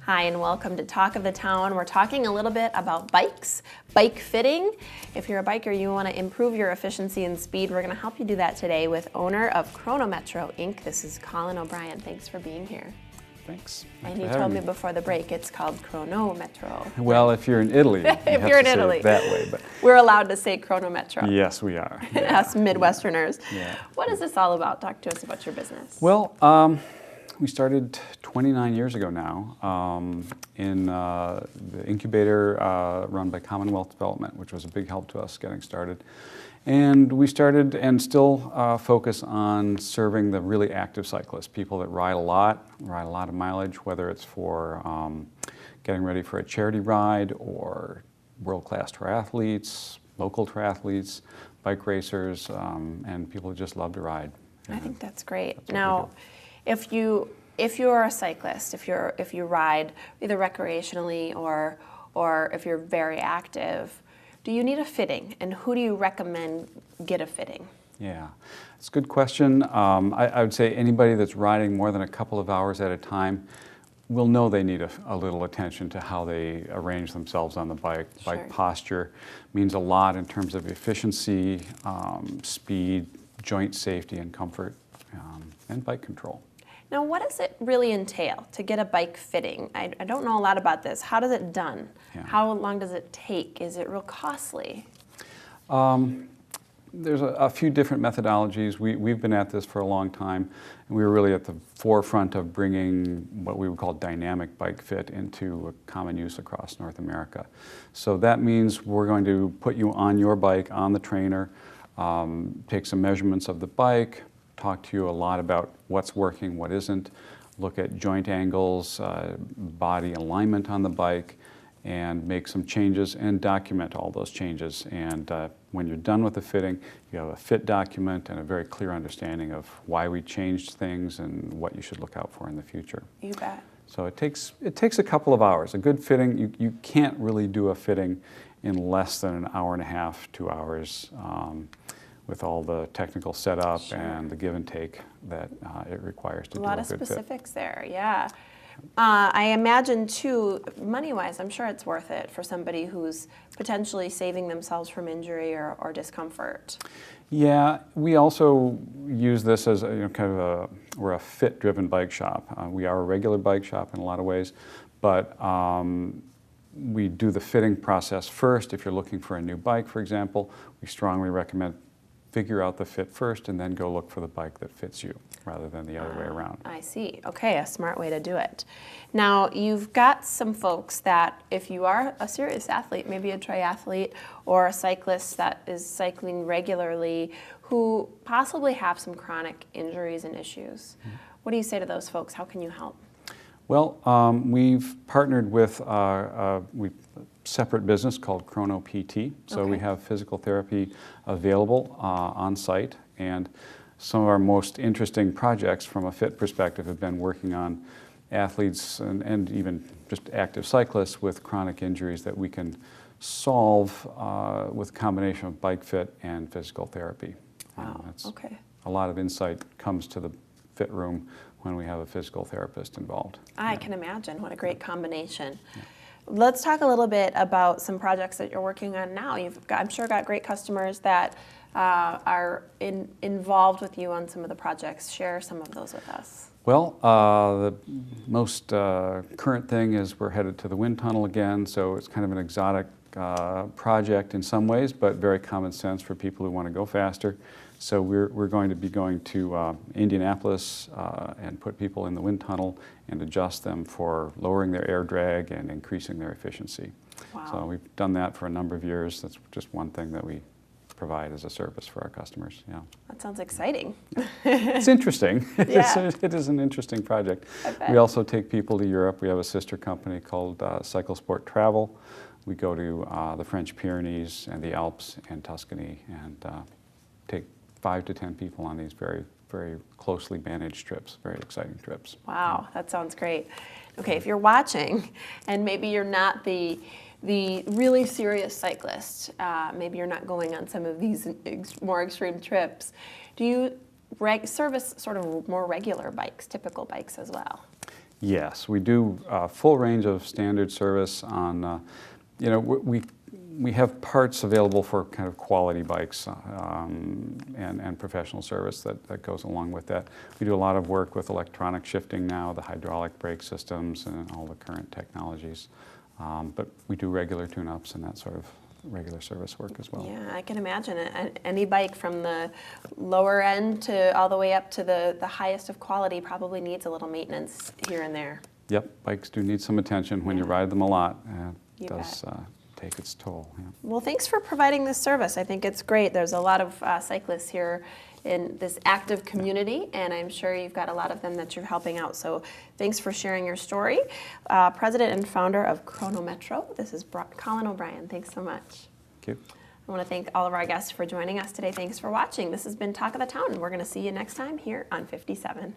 Hi, and welcome to Talk of the Town. We're talking a little bit about bikes, bike fitting. If you're a biker, you want to improve your efficiency and speed, we're going to help you do that today with owner of Cronometro, Inc. This is Colin O'Brien. Thanks for being here. Thanks. And you told me before the break it's called Cronometro. Well, if you're in Italy, if you're in Italy, it that way. But we're allowed to say Cronometro. yes, we are. Yeah. Us Midwesterners. Yeah. What is this all about? Talk to us about your business. Well, we started 29 years ago now in the incubator run by Commonwealth Development, which was a big help to us getting started. And we started and still focus on serving the really active cyclists, people that ride a lot of mileage, whether it's for getting ready for a charity ride or world-class triathletes, local triathletes, bike racers, and people who just love to ride. I think that's great. Now, if you're a cyclist, if you ride either recreationally or if you're very active, do you need a fitting, and who do you recommend get a fitting? Yeah, it's a good question. I would say anybody that's riding more than a couple of hours at a time will know they need a little attention to how they arrange themselves on the bike. Sure. Bike posture means a lot in terms of efficiency, speed, joint safety and comfort, and bike control. Now, what does it really entail to get a bike fitting? I don't know a lot about this. How does it done? Yeah. How long does it take? Is it real costly? There's a few different methodologies. We've been at this for a long time, and we were really at the forefront of bringing what we would call dynamic bike fit into common use across North America. So that means we're going to put you on your bike, on the trainer, take some measurements of the bike, talk to you a lot about what's working, what isn't, look at joint angles, body alignment on the bike, and make some changes and document all those changes. And when you're done with the fitting, you have a fit document and a very clear understanding of why we changed things and what you should look out for in the future. You bet. So it takes a couple of hours. A good fitting, you can't really do a fitting in less than an hour and a half, 2 hours, with all the technical setup Sure. and the give and take that it requires to do a lot good of fit. specifics there, yeah. I imagine too, money-wise, I'm sure it's worth it for somebody who's potentially saving themselves from injury or discomfort. Yeah, we also use this as we're a fit-driven bike shop. We are a regular bike shop in a lot of ways, but we do the fitting process first. If you're looking for a new bike, for example, we strongly recommend figure out the fit first and then go look for the bike that fits you rather than the other way around. I see. Okay, a smart way to do it. Now, you've got some folks that if you are a serious athlete, maybe a triathlete or a cyclist that is cycling regularly, who possibly have some chronic injuries and issues. What do you say to those folks? How can you help? Well, we've partnered with a separate business called Chrono PT. So we have physical therapy available on site, and some of our most interesting projects from a fit perspective have been working on athletes and even just active cyclists with chronic injuries that we can solve with a combination of bike fit and physical therapy. Wow, okay. A lot of insight comes to the fit room when we have a physical therapist involved. I can imagine. What a great combination. Yeah. Let's talk a little bit about some projects that you're working on now. You've got, I'm sure, got great customers that are involved with you on some of the projects. Share some of those with us. Well, the most current thing is we're headed to the wind tunnel again, so it's kind of an exotic project in some ways, but very common sense for people who want to go faster. So we're going to be going to Indianapolis and put people in the wind tunnel and adjust them for lowering their air drag and increasing their efficiency. Wow. So we've done that for a number of years. That's just one thing that we provide as a service for our customers. Yeah. That sounds exciting. It's interesting. Yeah. It is an interesting project. I bet. We also take people to Europe. We have a sister company called Cycle Sport Travel. We go to the French Pyrenees and the Alps and Tuscany and take 5 to 10 people on these very, very closely managed trips, very exciting trips. Wow, that sounds great. Okay, if you're watching and maybe you're not the really serious cyclist, maybe you're not going on some of these more extreme trips, do you service sort of more regular bikes, typical bikes as well? Yes, we do a full range of standard service on, you know, we have parts available for kind of quality bikes and professional service that goes along with that. We do a lot of work with electronic shifting now, the hydraulic brake systems and all the current technologies. But we do regular tune-ups and that sort of regular service work as well. Yeah, I can imagine it. Any bike from the lower end to all the way up to the highest of quality probably needs a little maintenance here and there. Yep, bikes do need some attention when you ride them a lot. It does take its toll. Yeah. Well, thanks for providing this service. I think it's great. There's a lot of cyclists here in this active community, and I'm sure you've got a lot of them that you're helping out. So thanks for sharing your story. President and founder of Cronometro, this is Colin O'Brien. Thanks so much. Thank you. I want to thank all of our guests for joining us today. Thanks for watching. This has been Talk of the Town, and we're going to see you next time here on 57.